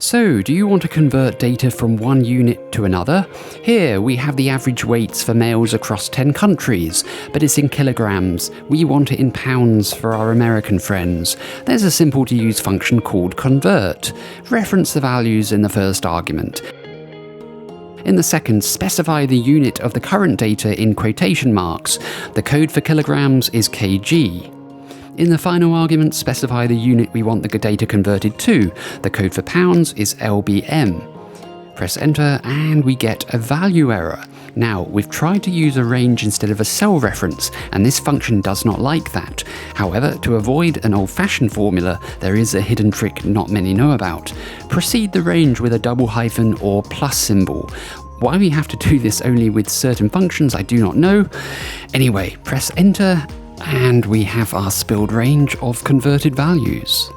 So, do you want to convert data from one unit to another? Here we have the average weights for males across 10 countries, but it's in kilograms. We want it in pounds for our American friends. There's a simple to use function called convert. Reference the values in the first argument. In the second, specify the unit of the current data in quotation marks. The code for kilograms is kg. In the final argument, specify the unit we want the data converted to. The code for pounds is lbm. Press enter and we get a value error. Now, we've tried to use a range instead of a cell reference, and this function does not like that. However, to avoid an old-fashioned formula, there is a hidden trick not many know about. Precede the range with a double hyphen or plus symbol. Why we have to do this only with certain functions, I do not know. Anyway, press enter and we have our spilled range of converted values.